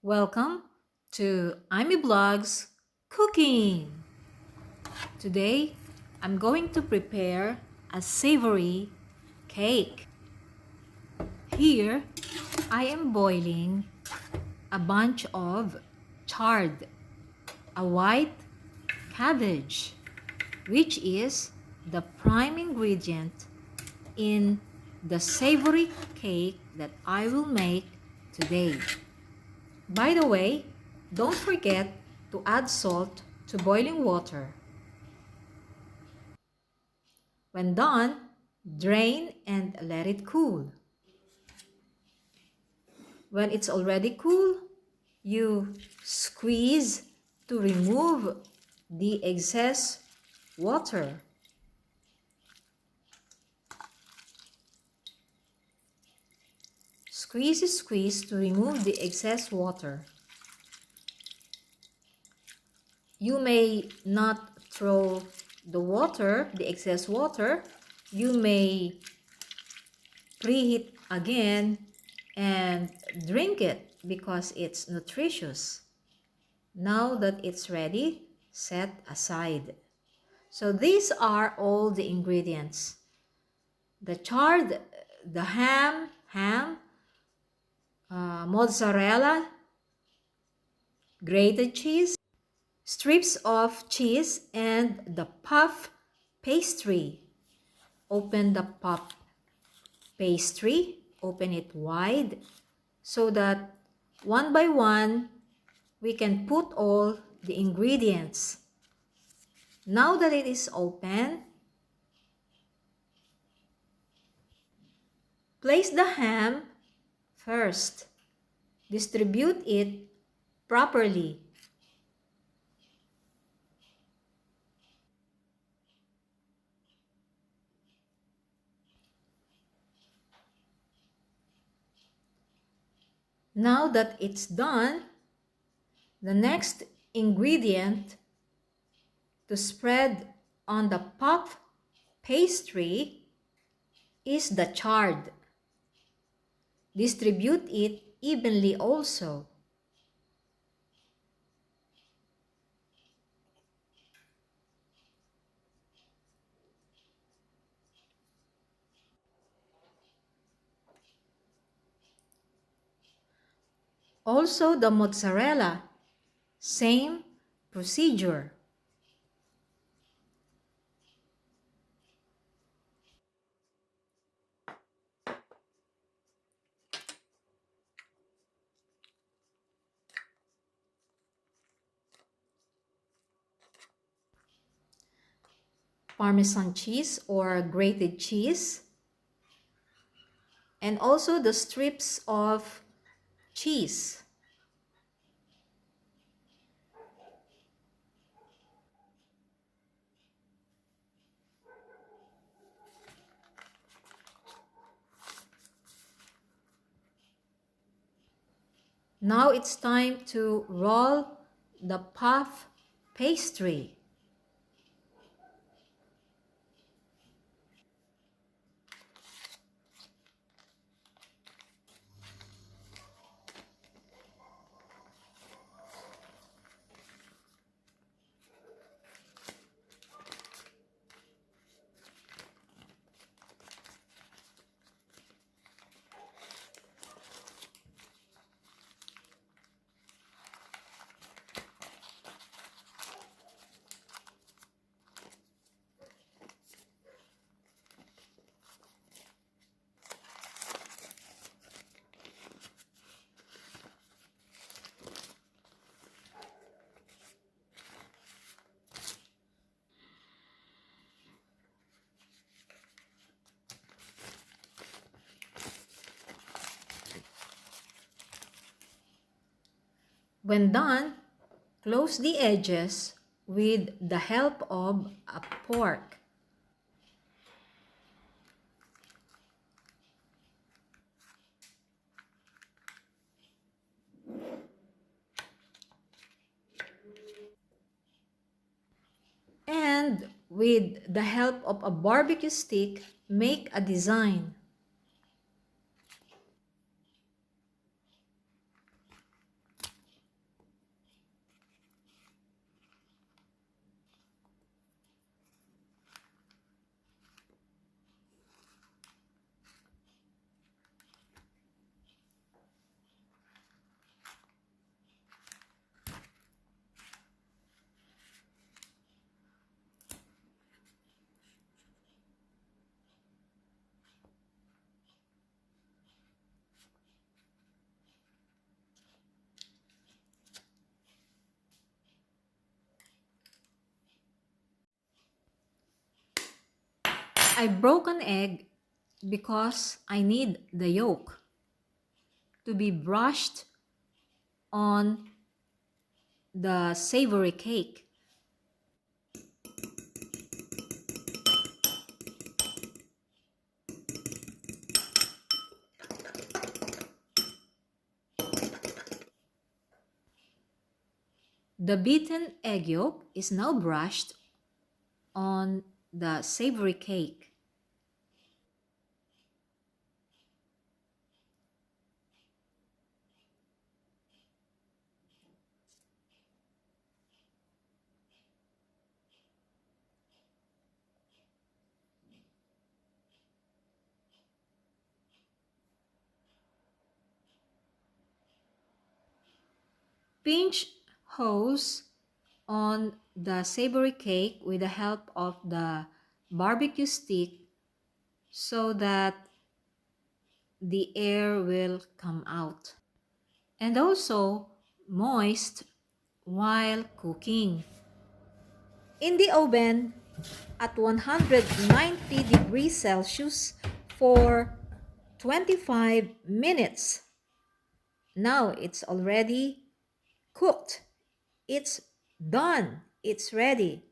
Welcome to IMEE Blog's Cooking. Today, I'm going to prepare a savory cake. Here, I am boiling a bunch of chard, a white cabbage, which is the prime ingredient in the savory cake that I will make today. By the way, don't forget to add salt to boiling water. When done, drain and let it cool. When it's already cool, you squeeze to remove the excess water. Squeeze to remove the excess water. You may not throw the excess water. You may preheat again and drink it because it's nutritious. Now that it's ready, set aside. So these are all the ingredients: the chard, the ham, mozzarella, grated cheese, strips of cheese, and the puff pastry. Open the puff pastry, open it wide so that one by one we can put all the ingredients. Now that it is open, place the ham first. Distribute it properly. Now that it's done, the next ingredient to spread on the puff pastry is the chard. Distribute it evenly also. Also the mozzarella, same procedure. Parmesan cheese or grated cheese, and also the strips of cheese. Now it's time to roll the puff pastry. When done, close the edges with the help of a fork. And with the help of a barbecue stick, make a design. I broke an egg because I need the yolk to be brushed on the savory cake. The beaten egg yolk is now brushed on the savory cake. Pinch hose on the savory cake with the help of the barbecue stick so that the air will come out. And also moist while cooking. In the oven at 190 degrees Celsius for 25 minutes. Now it's already cooked. It's done. It's ready.